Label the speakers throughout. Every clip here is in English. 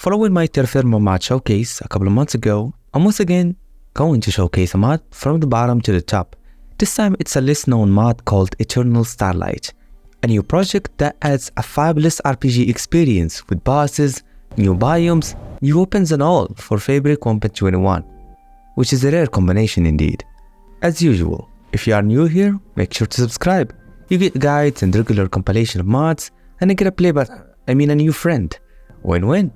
Speaker 1: Following my Terraform mod showcase a couple of months ago, I'm once again going to showcase a mod from the bottom to the top. This time it's a less known mod called Eternal Starlight, a new project that adds a fabulous RPG experience with bosses, new biomes, new weapons and all for Fabric 1.21, which is a rare combination indeed. As usual, if you are new here, make sure to subscribe. You get guides and regular compilation of mods, and I get a new friend. Win-win.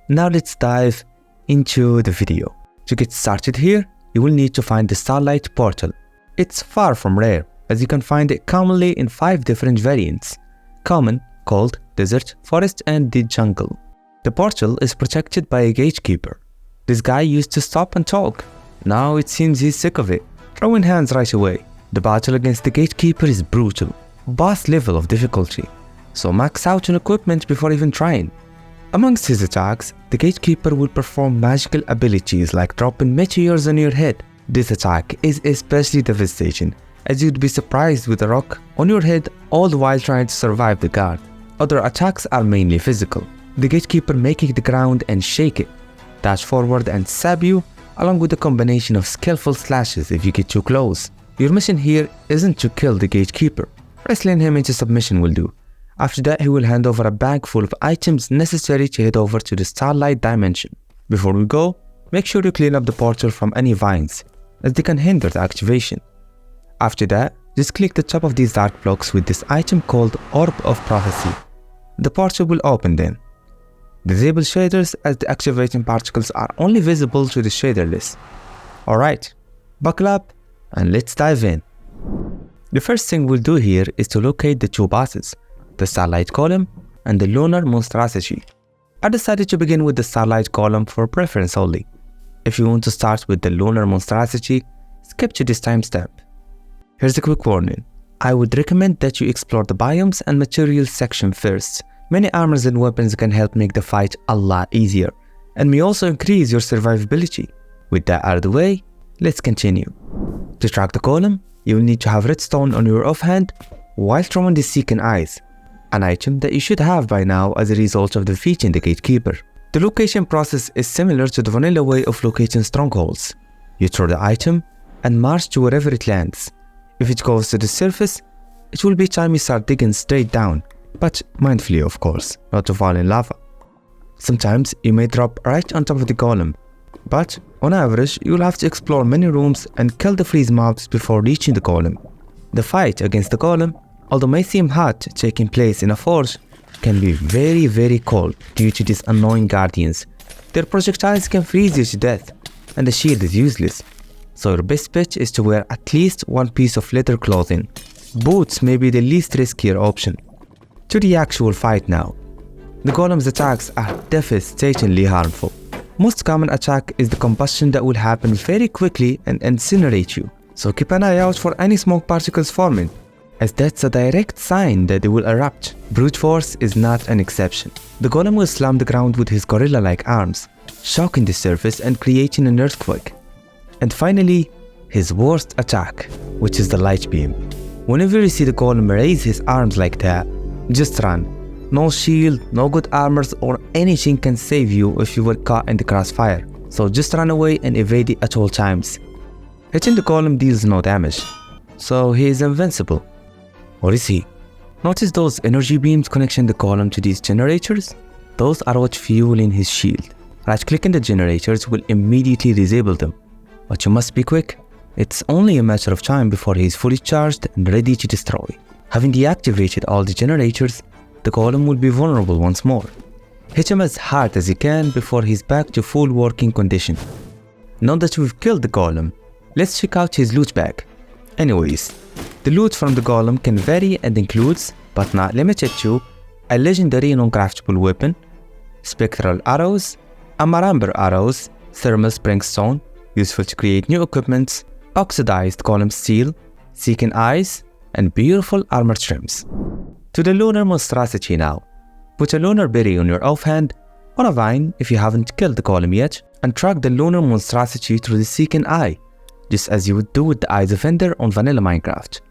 Speaker 1: Now let's dive into the video. To get started here, you will need to find the Starlight portal. It's far from rare, as you can find it commonly in 5 different variants: common, cold, desert, forest and the jungle. The portal is protected by a Gatekeeper. This guy used to stop and talk. Now it seems he's sick of it, throwing hands right away. The battle against the Gatekeeper is brutal, boss level of difficulty, so max out on equipment before even trying. Amongst his attacks, the Gatekeeper will perform magical abilities like dropping meteors on your head. This attack is especially devastating, as you'd be surprised with a rock on your head all the while trying to survive the guard. Other attacks are mainly physical, the Gatekeeper making the ground and shake it, dash forward and stab you, along with a combination of skillful slashes if you get too close. Your mission here isn't to kill the Gatekeeper, wrestling him into submission will do. After that, he will hand over a bag full of items necessary to head over to the Starlight dimension. Before we go, make sure you clean up the portal from any vines, as they can hinder the activation. After that, just click the top of these dark blocks with this item called Orb of Prophecy. The portal will open then. Disable shaders, as the activating particles are only visible to the shader list. Alright, buckle up and let's dive in. The first thing we'll do here is to locate the 2 bosses, the Starlight Golem and the Lunar Monstrosity. I decided to begin with the Starlight Golem for preference only. If you want to start with the Lunar Monstrosity, skip to this timestamp. Here's a quick warning. I would recommend that you explore the biomes and materials section first. Many armors and weapons can help make the fight a lot easier, and may also increase your survivability. With that out of the way, let's continue. To track the Golem, you will need to have redstone on your offhand while throwing the Seeking Eyes, an item that you should have by now as a result of defeating the Gatekeeper. The location process is similar to the vanilla way of locating strongholds. You throw the item and march to wherever it lands. If it goes to the surface, it will be time you start digging straight down, but mindfully of course, not to fall in lava. Sometimes you may drop right on top of the Golem, but on average you will have to explore many rooms and kill the freeze mobs before reaching the Golem. The fight against the Golem, although may seem hot taking place in a forge, can be very cold due to these annoying guardians. Their projectiles can freeze you to death, and the shield is useless, so your best bet is to wear at least one piece of leather clothing. Boots may be the least riskier option. To the actual fight now. The Golem's attacks are devastatingly harmful. Most common attack is the combustion that will happen very quickly and incinerate you, so keep an eye out for any smoke particles forming, as that's a direct sign that they will erupt. Brute force is not an exception. The Golem will slam the ground with his gorilla-like arms, shocking the surface and creating an earthquake. And finally, his worst attack, which is the light beam. Whenever you see the Golem raise his arms like that, just run. No shield, no good armors or anything can save you if you were caught in the crossfire, so just run away and evade it at all times. Hitting the Golem deals no damage, so he is invincible. Or is he? Notice those energy beams connecting the Golem to these generators? Those are what fueling his shield. Right-clicking the generators will immediately disable them. But you must be quick. It's only a matter of time before he is fully charged and ready to destroy. Having deactivated all the generators, the Golem will be vulnerable once more. Hit him as hard as you can before he's back to full working condition. Now that we've killed the Golem, let's check out his loot bag. Anyways, the loot from the Golem can vary and includes, but not limited to, a legendary non-craftable weapon, spectral arrows, amaramber arrows, thermal springstone, useful to create new equipments, oxidized Golem steel, Seeking Eyes, and beautiful armor trims. To the Lunar Monstrosity now. Put a lunar berry on your offhand, on a vine if you haven't killed the Golem yet, and track the Lunar Monstrosity through the Seeking Eye, just as you would do with the Eyes of Ender on vanilla Minecraft.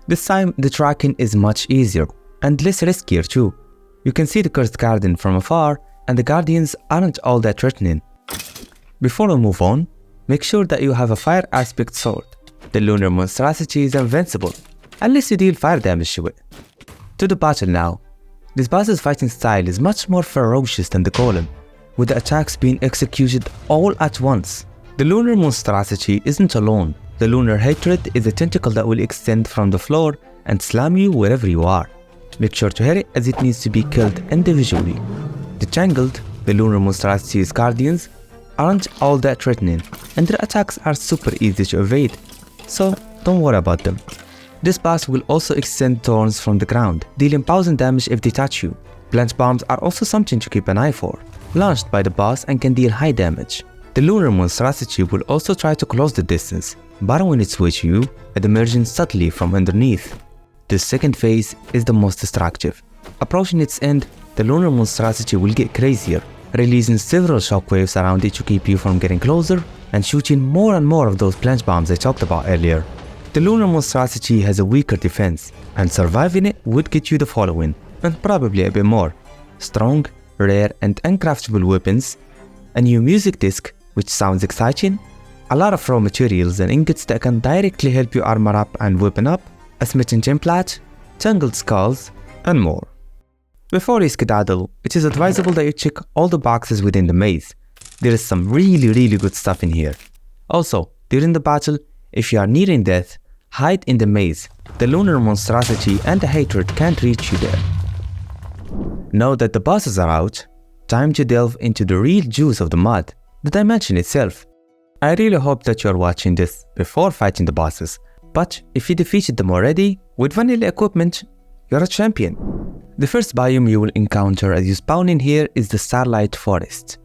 Speaker 1: This time the tracking is much easier, and less riskier too. You can see the cursed garden from afar and the guardians aren't all that threatening. Before we move on, make sure that you have a fire aspect sword. The Lunar Monstrosity is invincible, unless you deal fire damage to it. To the battle now. This boss's fighting style is much more ferocious than the Golem, with the attacks being executed all at once. The Lunar Monstrosity isn't alone. The Lunar Hatred is a tentacle that will extend from the floor and slam you wherever you are. Make sure to hit it as it needs to be killed individually. The Tangled, the Lunar Monstrosity's guardians, aren't all that threatening, and their attacks are super easy to evade, so don't worry about them. This boss will also extend thorns from the ground, dealing 1000 damage if they touch you. Plant bombs are also something to keep an eye for, launched by the boss and can deal high damage. The Lunar Monstrosity will also try to close the distance, burrowing its way to you and emerging subtly from underneath. The second phase is the most destructive. Approaching its end, the Lunar Monstrosity will get crazier, releasing several shockwaves around it to keep you from getting closer and shooting more and more of those plant bombs I talked about earlier. The Lunar Monstrosity has a weaker defense, and surviving it would get you the following, and probably a bit more: strong, rare and uncraftable weapons, a new music disc which sounds exciting, a lot of raw materials and ingots that can directly help you armor up and weapon up, a smitten gemplat, tangled skulls, and more. Before you skedaddle, it is advisable that you check all the boxes within the maze. There is some really good stuff in here. Also, during the battle, if you are nearing death, hide in the maze. The Lunar Monstrosity and the Hatred can't reach you there. Now that the bosses are out, time to delve into the real juice of the mod, the dimension itself. I really hope that you are watching this before fighting the bosses, but if you defeated them already, with vanilla equipment, you're a champion. The first biome you will encounter as you spawn in here is the Starlight Forest.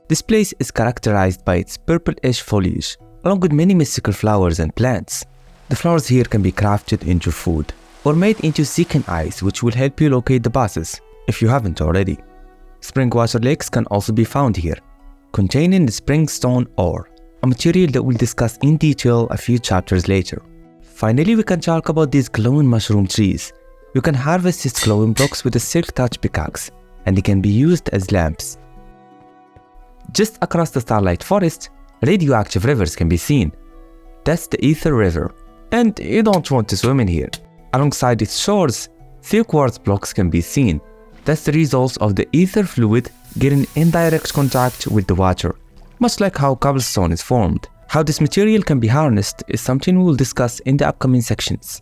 Speaker 1: This place is characterized by its purple-ish foliage, along with many mystical flowers and plants. The flowers here can be crafted into food, or made into seeking eyes, which will help you locate the bosses, if you haven't already. Spring water lakes can also be found here, containing the springstone ore, a material that we'll discuss in detail a few chapters later. Finally, we can talk about these glowing mushroom trees. You can harvest its glowing blocks with a silk touch pickaxe, and they can be used as lamps. Just across the Starlight Forest, radioactive rivers can be seen. That's the Ether River, and you don't want to swim in here. Alongside its shores, thick quartz blocks can be seen. That's the result of the ether fluid getting in direct contact with the water, much like how cobblestone is formed. How this material can be harnessed is something we will discuss in the upcoming sections.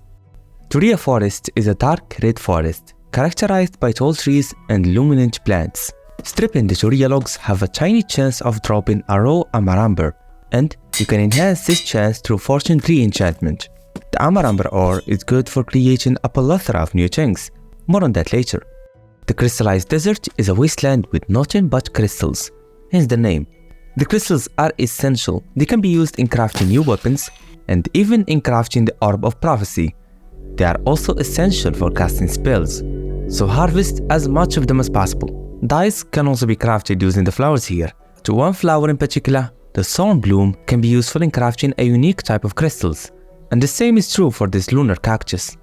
Speaker 1: Turia Forest is a dark red forest, characterized by tall trees and luminant plants. Stripping the Turia logs have a tiny chance of dropping a raw amaramber, and you can enhance this chance through Fortune 3 enchantment. The amaramber ore is good for creating a plethora of new things, more on that later. The crystallized desert is a wasteland with nothing but crystals, hence the name. The crystals are essential. They can be used in crafting new weapons, and even in crafting the Orb of Prophecy. They are also essential for casting spells, so harvest as much of them as possible. Dyes can also be crafted using the flowers here. To one flower in particular, the Thorn Bloom, can be useful in crafting a unique type of crystals, and the same is true for this lunar cactus.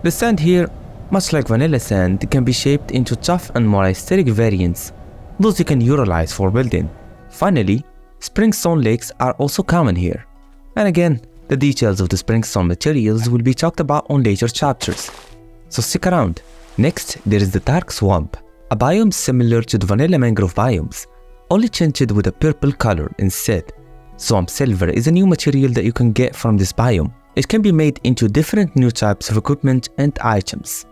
Speaker 1: The sand here, much like vanilla sand, can be shaped into tough and more aesthetic variants, those you can utilize for building. Finally, springstone lakes are also common here. And again, the details of the springstone materials will be talked about on later chapters, so stick around. Next, there is the Dark Swamp, a biome similar to the vanilla mangrove biomes, only tinted with a purple color instead. Swamp silver is a new material that you can get from this biome. It can be made into different new types of equipment and items.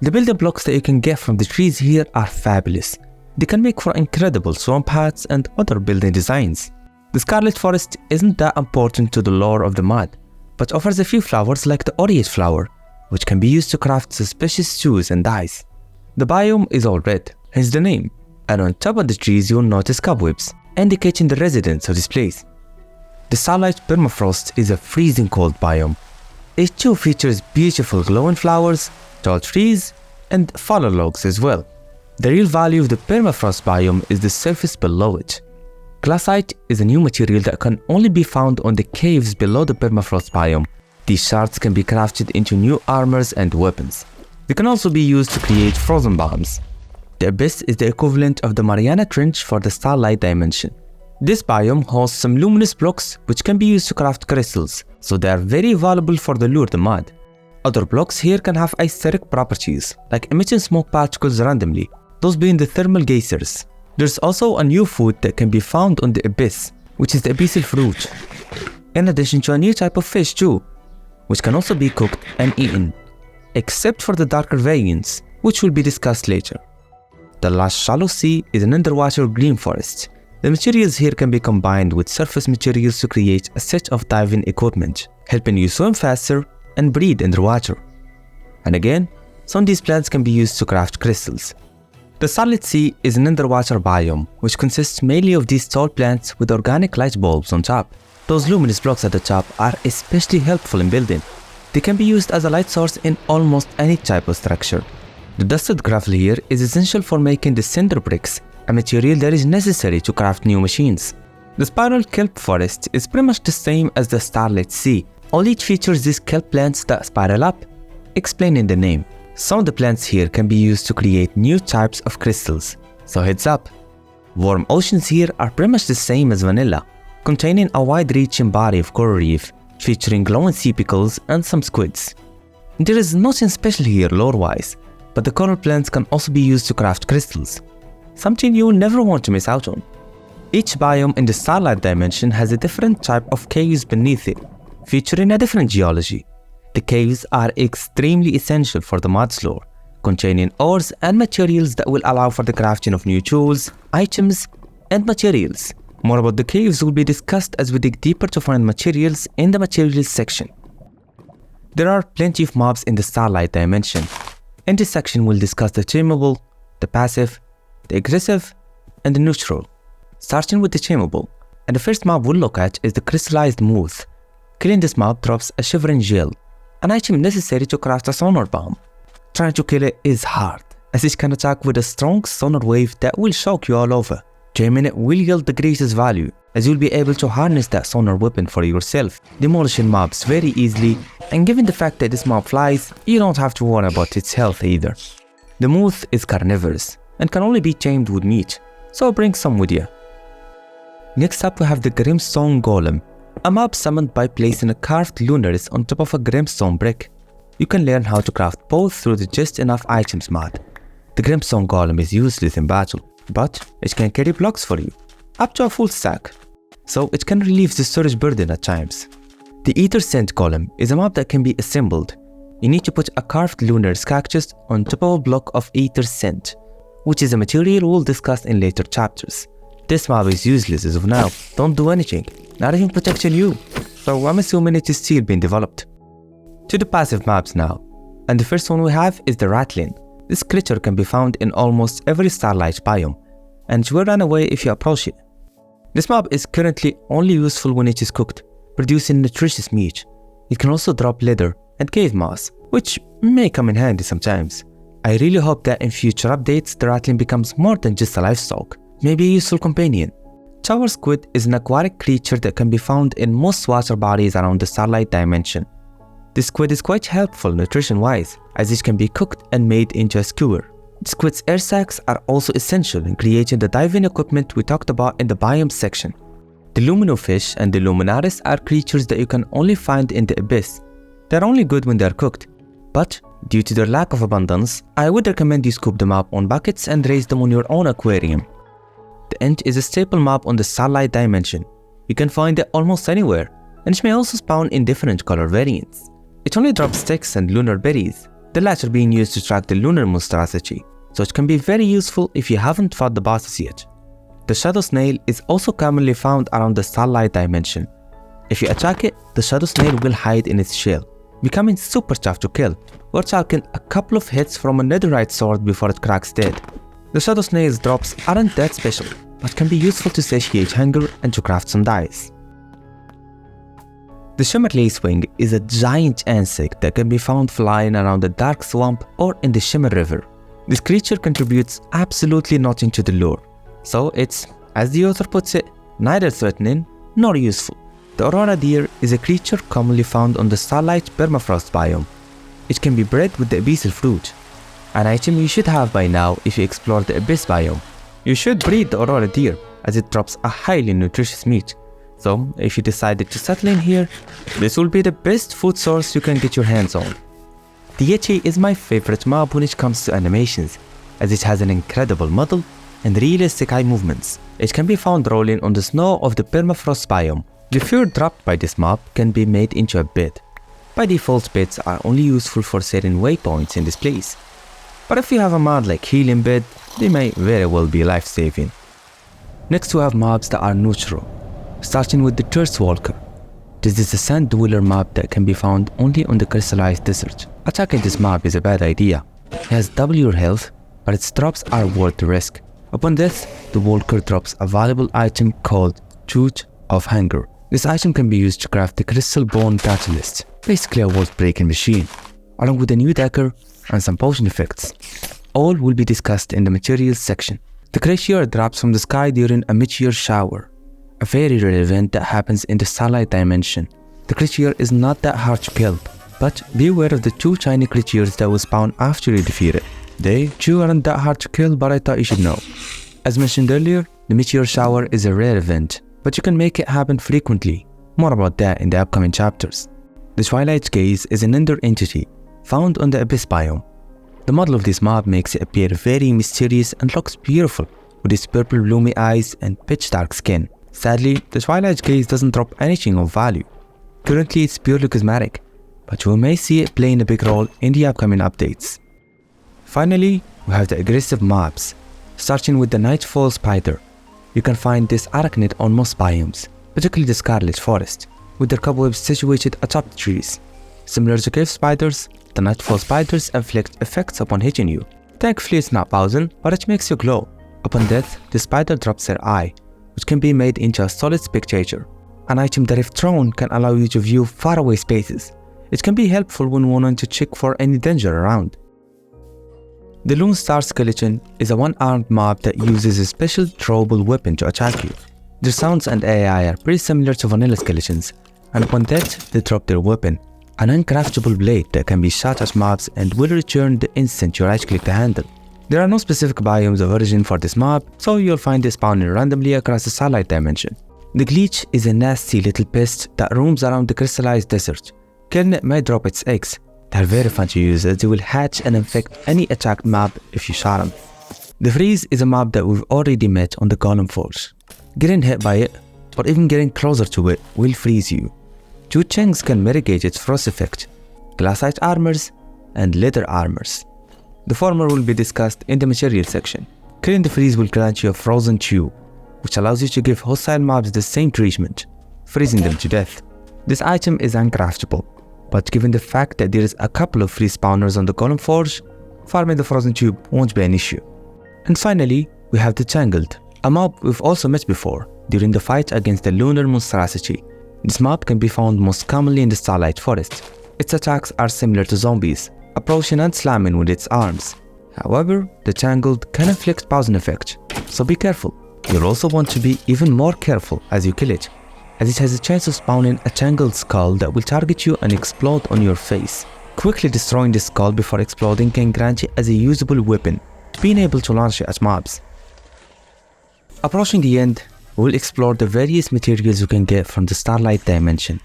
Speaker 1: The building blocks that you can get from the trees here are fabulous. They can make for incredible swamp hats and other building designs. The Scarlet Forest isn't that important to the lore of the mod, but offers a few flowers like the Aureate flower, which can be used to craft suspicious stews and dyes. The biome is all red, hence the name, and on top of the trees you'll notice cobwebs, indicating the residence of this place. The Starlight Permafrost is a freezing cold biome. It too features beautiful glowing flowers, tall trees, and fallen logs as well. The real value of the Permafrost biome is the surface below it. Glassite is a new material that can only be found on the caves below the Permafrost biome. These shards can be crafted into new armors and weapons. They can also be used to create frozen bombs. The Abyss is the equivalent of the Mariana Trench for the Starlight dimension. This biome hosts some luminous blocks which can be used to craft crystals, so they are very valuable for the lure the mod. Other blocks here can have aesthetic properties, like emitting smoke particles randomly, those being the thermal geysers. There's also a new food that can be found on the Abyss, which is the abyssal fruit, in addition to a new type of fish too, which can also be cooked and eaten, except for the darker variants, which will be discussed later. The last shallow sea is an underwater green forest. The materials here can be combined with surface materials to create a set of diving equipment, helping you swim faster and breathe underwater. And again, some of these plants can be used to craft crystals. The Starlit Sea is an underwater biome, which consists mainly of these tall plants with organic light bulbs on top. Those luminous blocks at the top are especially helpful in building. They can be used as a light source in almost any type of structure. The dusted gravel here is essential for making the cinder bricks, a material that is necessary to craft new machines. The spiral kelp forest is pretty much the same as the Starlit Sea, only it features these kelp plants that spiral up, explaining the name. Some of the plants here can be used to create new types of crystals, so heads up. Warm oceans here are pretty much the same as vanilla, containing a wide-reaching body of coral reef, featuring glowing sea pickles and some squids. There is nothing special here lore-wise, but the coral plants can also be used to craft crystals, something you will never want to miss out on. Each biome in the Starlight dimension has a different type of caves beneath it, featuring a different geology. The caves are extremely essential for the mod's lore, containing ores and materials that will allow for the crafting of new tools, items, and materials. More about the caves will be discussed as we dig deeper to find materials in the materials section. There are plenty of mobs in the Starlight dimension. In this section we'll discuss the Tamable, the Passive, the Aggressive, and the Neutral. Starting with the Tamable, and the first mob we'll look at is the Crystallized Moth. Killing this mob drops a Shivering Gel, an item necessary to craft a sonar bomb. Trying to kill it is hard, as it can attack with a strong sonar wave that will shock you all over. Jamming it will yield the greatest value, as you'll be able to harness that sonar weapon for yourself, demolishing mobs very easily, and given the fact that this mob flies, you don't have to worry about its health either. The Moth is carnivorous, and can only be tamed with meat, so bring some with you. Next up we have the Grimstone Golem, a mob summoned by placing a carved Lunaris on top of a Grimstone brick. You can learn how to craft both through the Just Enough Items mod. The Grimstone Golem is useless in battle, but it can carry blocks for you, up to a full stack, so it can relieve the storage burden at times. The Ether Scent Golem is a mob that can be assembled. You need to put a carved Lunar cactus on top of a block of Ether Scent, which is a material we'll discuss in later chapters. This mob is useless as of now, don't do anything, not even protecting you, so I'm assuming it is still being developed. To the passive mobs now, and the first one we have is the Rattling. This creature can be found in almost every Starlight biome, and will run away if you approach it. This mob is currently only useful when it is cooked, producing nutritious meat. It can also drop leather and cave moss, which may come in handy sometimes. I really hope that in future updates the Rattling becomes more than just a livestock, maybe a useful companion. Tower Squid is an aquatic creature that can be found in most water bodies around the Starlight dimension. The squid is quite helpful nutrition-wise, as it can be cooked and made into a skewer. The squid's air sacs are also essential in creating the diving equipment we talked about in the Biomes section. The Lumino fish and the Luminaris are creatures that you can only find in the Abyss. They're only good when they're cooked, but due to their lack of abundance, I would recommend you scoop them up on buckets and raise them on your own aquarium. The Ent is a staple mob on the Starlight dimension. You can find it almost anywhere, and it may also spawn in different color variants. It only drops sticks and lunar berries, the latter being used to track the lunar monstrosity, so it can be very useful if you haven't fought the bosses yet. The Shadow Snail is also commonly found around the Starlight dimension. If you attack it, the Shadow Snail will hide in its shell, becoming super tough to kill. We're talking a couple of hits from a netherite sword before it cracks dead. The Shadow Snail's drops aren't that special, but can be useful to satiate hunger and to craft some dyes. The Shimmer Lacewing is a giant insect that can be found flying around the Dark Swamp or in the Shimmer River. This creature contributes absolutely nothing to the lore, so it's, as the author puts it, neither threatening nor useful. The Aurora Deer is a creature commonly found on the Starlight Permafrost biome. It can be bred with the abyssal fruit. an item you should have by now if you explore the Abyss biome. You should breed the Aurora deer, as it drops a highly nutritious meat. So, if you decided to settle in here, this will be the best food source you can get your hands on. The Yeti is my favorite mob when it comes to animations, as it has an incredible model and realistic eye movements. It can be found rolling on the snow of the permafrost biome. The fur dropped by this mob can be made into a bed. By default, beds are only useful for certain waypoints in this place. But if you have a mod like Healing Bed, they may very well be life-saving. Next we have mobs that are neutral, starting with the Thirst Walker. This is a sand dweller mob that can be found only on the crystallized desert. Attacking this mob is a bad idea. It has double your health, but its drops are worth the risk. Upon death, the Walker drops a valuable item called Tooth of Hunger. This item can be used to craft the Crystal Bone Catalyst, basically a world-breaking machine, along with a new dagger and some potion effects. All will be discussed in the materials section. The Creature drops from the sky during a meteor shower, a very rare event that happens in the Starlight dimension. The Creature is not that hard to kill, but be aware of the 2 tiny creatures that will spawn after you defeat it. They too aren't that hard to kill, but I thought you should know. As mentioned earlier, the meteor shower is a rare event, but you can make it happen frequently. More about that in the upcoming chapters. The Twilight Gaze is an ender entity found on the Abyss biome. The model of this mob makes it appear very mysterious and looks beautiful with its purple gloomy eyes and pitch dark skin. Sadly, the Twilight Gaze doesn't drop anything of value. Currently it's purely cosmetic, but we may see it playing a big role in the upcoming updates. Finally, we have the aggressive mobs, starting with the Nightfall Spider. You can find this arachnid on most biomes, particularly the Scarlet Forest, with their cobwebs situated atop the trees. Similar to cave spiders, the Nightfall Spiders inflict effects upon hitting you. Thankfully it's not poison, but it makes you glow. Upon death, the spider drops their eye, which can be made into a solid spectator, an item that if thrown can allow you to view faraway spaces. It can be helpful when wanting to check for any danger around. The Lone Star Skeleton is a one-armed mob that uses a special throwable weapon to attack you. Their sounds and AI are pretty similar to vanilla skeletons, and upon death they drop their weapon, an uncraftable blade that can be shot at mobs and will return the instant you right-click the handle. There are no specific biomes of origin for this mob, so you'll find it spawning randomly across the Starlight dimension. The Gleech is a nasty little pest that roams around the crystallized desert. Killing it may drop its eggs. They're very fun to use as they will hatch and infect any attacked mob if you shot them. The Freeze is a mob that we've already met on the Golem Forge. Getting hit by it, or even getting closer to it, will freeze you. 2 Chengs can mitigate its frost effect, glassite armors and leather armors. The former will be discussed in the material section. Killing the Freeze will grant you a frozen tube, which allows you to give hostile mobs the same treatment, freezing them to death. This item is uncraftable, but given the fact that there is a couple of free spawners on the Golem Forge, farming the frozen tube won't be an issue. And finally, we have the Tangled, a mob we've also met before during the fight against the Lunar Monstrosity. This mob can be found most commonly in the Starlight Forest. Its attacks are similar to zombies, approaching and slamming with its arms. However, the Tangled can inflict poison effect, so be careful. You'll also want to be even more careful as you kill it, as it has a chance of spawning a Tangled skull that will target you and explode on your face. Quickly destroying this skull before exploding can grant it as a usable weapon, being able to launch it at mobs. Approaching the end, we'll explore the various materials you can get from the Starlight dimension.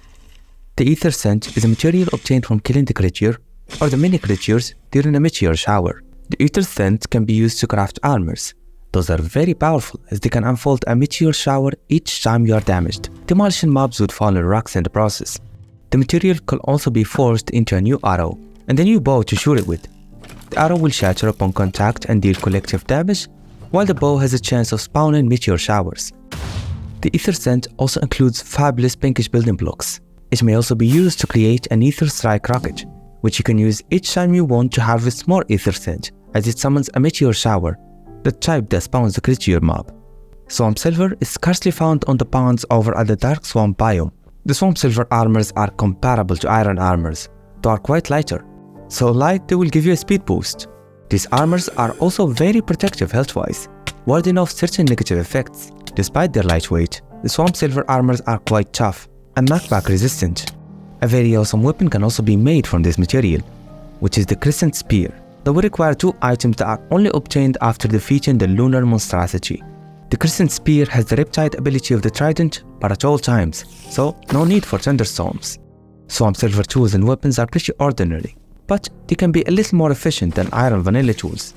Speaker 1: The Ether Scent is a material obtained from killing the creature or the mini creatures during a meteor shower. The Ether Scent can be used to craft armors. Those are very powerful as they can unfold a meteor shower each time you are damaged, demolishing mobs with fallen rocks in the process. The material can also be forged into a new arrow and a new bow to shoot it with. The arrow will shatter upon contact and deal collective damage, while the bow has a chance of spawning meteor showers. The Ether Scent also includes fabulous pinkish building blocks. It may also be used to create an Ether Strike rocket, which you can use each time you want to harvest more Ether Scent, as it summons a meteor shower, the type that spawns the creature mob. Swamp Silver is scarcely found on the ponds over at the Dark Swamp biome. The Swamp Silver armors are comparable to iron armors, though are quite lighter. So light they will give you a speed boost. These armors are also very protective health-wise, warding off certain negative effects. Despite their lightweight, the Swamp Silver armors are quite tough and knockback resistant. A very awesome weapon can also be made from this material, which is the Crescent Spear. that will require 2 items that are only obtained after defeating the Lunar Monstrosity. The Crescent Spear has the Riptide ability of the Trident, but at all times, so no need for Thunderstorms. Swamp Silver tools and weapons are pretty ordinary, but they can be a little more efficient than Iron Vanilla tools.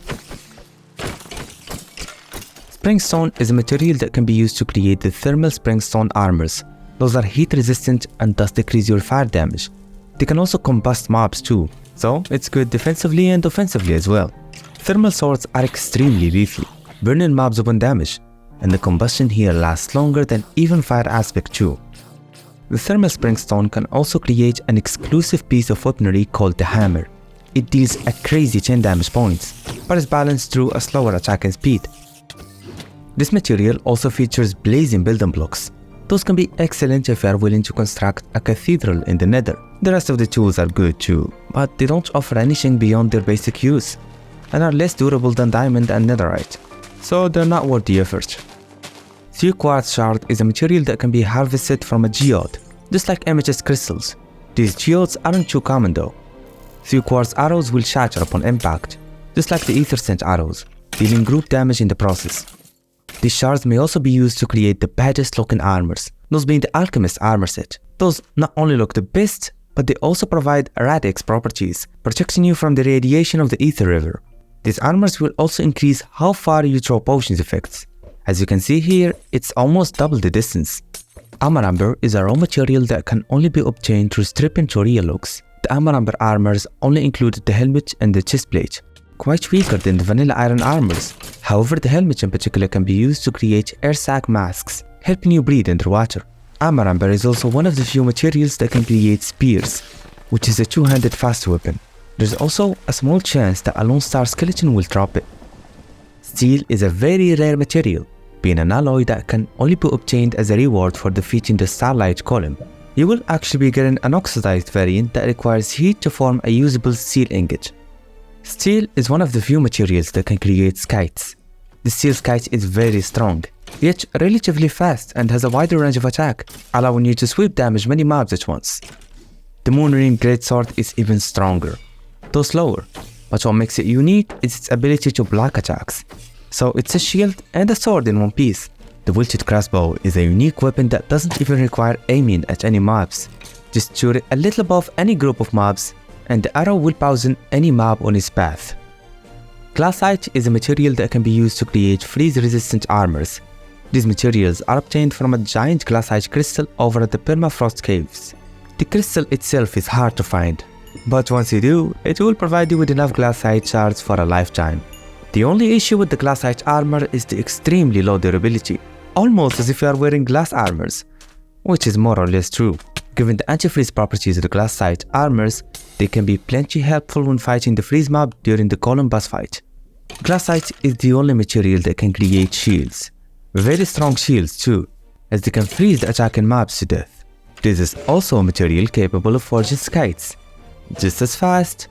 Speaker 1: Springstone is a material that can be used to create the thermal Springstone armors. Those are heat resistant and thus decrease your fire damage. They can also combust mobs too, so it's good defensively and offensively as well. Thermal swords are extremely lethal, burning mobs upon damage, and the combustion here lasts longer than even fire aspect 2. The thermal Springstone can also create an exclusive piece of weaponry called the Hammer. It deals a crazy 10 damage points, but is balanced through a slower attacking speed. This material also features blazing building blocks. Those can be excellent if you are willing to construct a cathedral in the Nether. The rest of the tools are good too, but they don't offer anything beyond their basic use, and are less durable than diamond and netherite, so they're not worth the effort. Sea Quartz Shard is a material that can be harvested from a geode, just like amethyst crystals. These geodes aren't too common though. Sea Quartz arrows will shatter upon impact, just like the Ether Scent arrows, dealing group damage in the process. These shards may also be used to create the baddest looking armors, those being the Alchemist armor set. Those not only look the best, but they also provide Radix properties, protecting you from the radiation of the Ether River. These armors will also increase how far you throw potions effects. As you can see here, it's almost double the distance. Amaramber is a raw material that can only be obtained through stripping to real looks. The Amaramber armors only included the helmet and the chestplate, quite weaker than the vanilla iron armors. However, the helmet in particular can be used to create air sac masks, helping you breathe underwater. Amaramber is also one of the few materials that can create spears, which is a two-handed fast weapon. There's also a small chance that a Lone Star skeleton will drop it. Steel is a very rare material, being an alloy that can only be obtained as a reward for defeating the Starlight Golem. You will actually be getting an oxidized variant that requires heat to form a usable steel ingot. Steel is one of the few materials that can create skites. The steel skite is very strong, yet relatively fast and has a wider range of attack, allowing you to sweep damage many mobs at once. The Moonring Greatsword is even stronger, though slower, but what makes it unique is its ability to block attacks. So it's a shield and a sword in one piece. The Wilted Crossbow is a unique weapon that doesn't even require aiming at any mobs. Just shoot it a little above any group of mobs, and the arrow will poison any mob on its path. Glassite is a material that can be used to create freeze-resistant armors. These materials are obtained from a giant glassite crystal over at the Permafrost Caves. The crystal itself is hard to find, but once you do, it will provide you with enough glassite shards for a lifetime. The only issue with the glassite armor is the extremely low durability, almost as if you are wearing glass armors, which is more or less true. Given the anti-freeze properties of the glassite armors, they can be plenty helpful when fighting the freeze mob during the Golem boss fight. Glassite is the only material that can create shields. Very strong shields too, as they can freeze the attacking mobs to death. This is also a material capable of forging skites. Just as fast,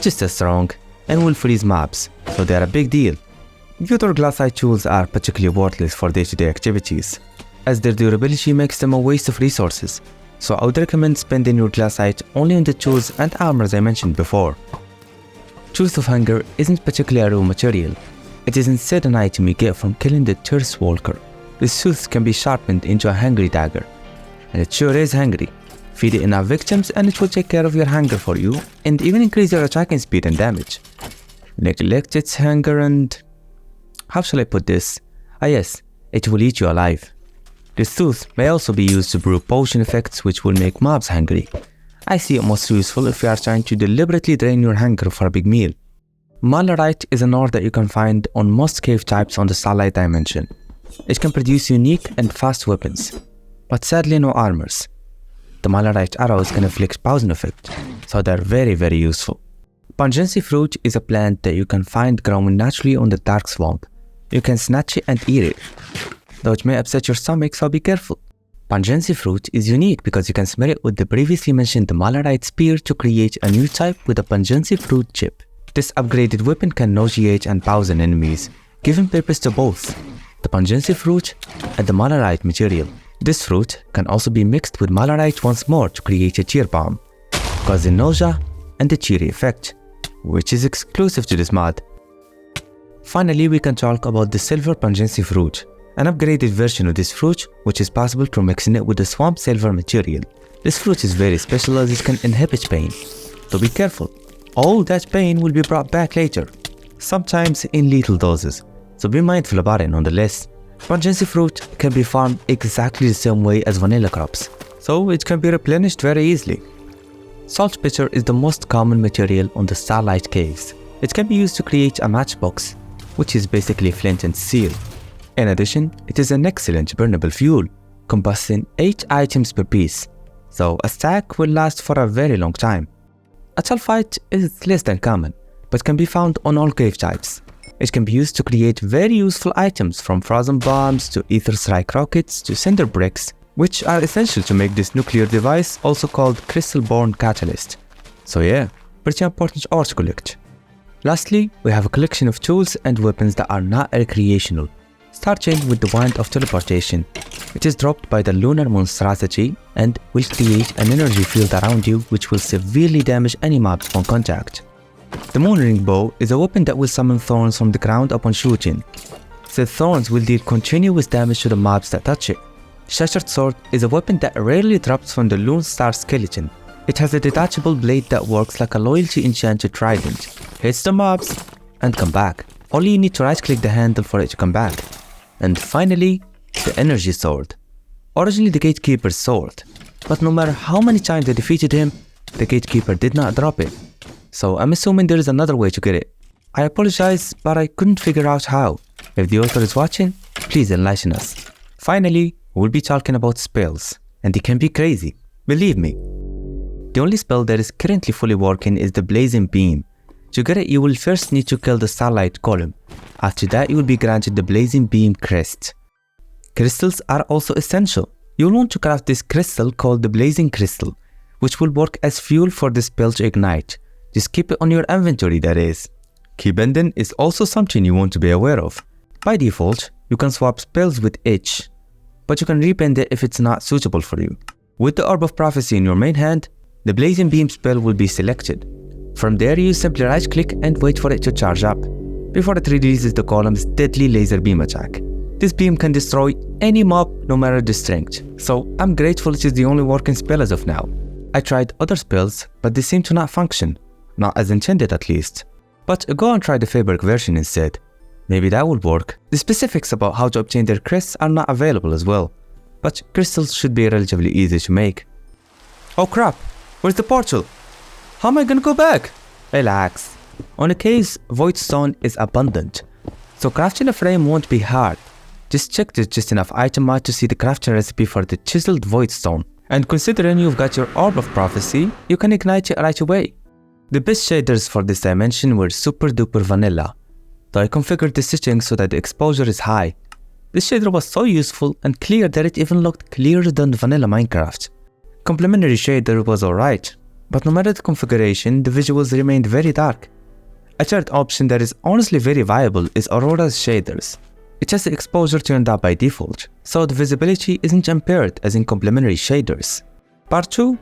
Speaker 1: just as strong, and will freeze mobs, so they are a big deal. Pewter glassite tools are particularly worthless for day-to-day activities, as their durability makes them a waste of resources. So I would recommend spending your glassite only on the tools and armors I mentioned before. Tooth of Hunger isn't particularly a raw material. It is instead an item you get from killing the Thirst Walker. This tooth can be sharpened into a hungry dagger, and it sure is hungry. Feed it enough victims and it will take care of your hunger for you and even increase your attacking speed and damage. Neglect its hunger and... how shall I put this? Ah yes, it will eat you alive. This tooth may also be used to brew potion effects which will make mobs hungry. I see it most useful if you are trying to deliberately drain your hunger for a big meal. Malorite is an ore that you can find on most cave types on the Starlight dimension. It can produce unique and fast weapons, but sadly no armors. The Malorite arrows can inflict poison effect, so they're very useful. Pungency fruit is a plant that you can find growing naturally on the Dark Swamp. You can snatch it and eat it, though it may upset your stomach, so be careful. Pungency fruit is unique because you can smear it with the previously mentioned Malorite spear to create a new type with a Pungency fruit chip. This upgraded weapon can nauseate and poison enemies, giving purpose to both the Pungency fruit and the Malorite material. This fruit can also be mixed with Malorite once more to create a cheer bomb, causing nausea and a cheery effect. which is exclusive to this mod. Finally, we can talk about the Silver Pungency Fruit, an upgraded version of this fruit which is possible through mixing it with the Swamp Silver material. This fruit is very special as it can inhibit pain, so be careful. All that pain will be brought back later, sometimes in lethal doses, so be mindful about it nonetheless. Pungency fruit can be farmed exactly the same way as vanilla crops, so it can be replenished very easily. Saltpeter is the most common material on the Starlight caves. It can be used to create a matchbox, which is basically flint and steel. In addition, it is an excellent burnable fuel, combusting 8 items per piece, so a stack will last for a very long time. A sulfite is less than common, but can be found on all cave types. It can be used to create very useful items from frozen bombs to ether strike rockets to cinder bricks, which are essential to make this nuclear device also called crystal-borne catalyst. So yeah, pretty important ore to collect. Lastly, we have a collection of tools and weapons that are not recreational, starting with the Wand of Teleportation. It is dropped by the Lunar Monstrosity and will create an energy field around you which will severely damage any mobs on contact. The Moonring Bow is a weapon that will summon thorns from the ground upon shooting. The thorns will deal continuous damage to the mobs that touch it. Shattered Sword is a weapon that rarely drops from the Lone Star Skeleton. It has a detachable blade that works like a loyalty enchanted trident. Hits the mobs and come back. Only you need to right click the handle for it to come back. And finally, the Energy Sword. Originally the Gatekeeper's sword, but no matter how many times I defeated him, the Gatekeeper did not drop it. So I'm assuming there is another way to get it. I apologize, but I couldn't figure out how. If the author is watching, please enlighten us. Finally, we'll be talking about spells, and they can be crazy, believe me. The only spell that is currently fully working is the Blazing Beam. To get it, you will first need to kill the Starlight Golem. After that, you will be granted the Blazing Beam Crest. Crystals are also essential. You will want to craft this crystal called the Blazing Crystal, which will work as fuel for the spell to ignite. Just keep it on your inventory, that is. Key bending is also something you want to be aware of. By default, you can swap spells with Itch, but you can rebend it if it's not suitable for you. With the Orb of Prophecy in your main hand, the Blazing Beam spell will be selected. From there, you simply right click and wait for it to charge up, before it releases the Golem's deadly laser beam attack. This beam can destroy any mob no matter the strength, so I'm grateful it is the only working spell as of now. I tried other spells, but they seem to not function, not as intended at least. But go and try the Fabric version instead. Maybe that will work. The specifics about how to obtain their crests are not available as well, but crystals should be relatively easy to make. Oh crap, where's the portal? How am I gonna go back? Relax. On the caves, Void Stone is abundant, so crafting a frame won't be hard. Just check there's just enough item mod to see the crafting recipe for the chiseled Void Stone. And considering you've got your Orb of Prophecy, you can ignite it right away. The best shaders for this dimension were Super Duper Vanilla, though I configured the settings so that the exposure is high. This shader was so useful and clear that it even looked clearer than Vanilla Minecraft. Complementary shader was alright, but no matter the configuration, the visuals remained very dark. A third option that is honestly very viable is Aurora's shaders. It has the exposure turned up by default, so the visibility isn't impaired as in complementary shaders. Part 2?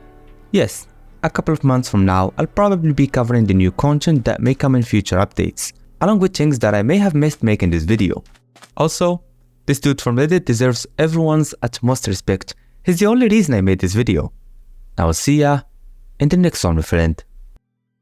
Speaker 1: Yes, a couple of months from now, I'll probably be covering the new content that may come in future updates, along with things that I may have missed making this video. Also, this dude from Reddit deserves everyone's utmost respect. He's the only reason I made this video. I will see ya in the next one, my friend.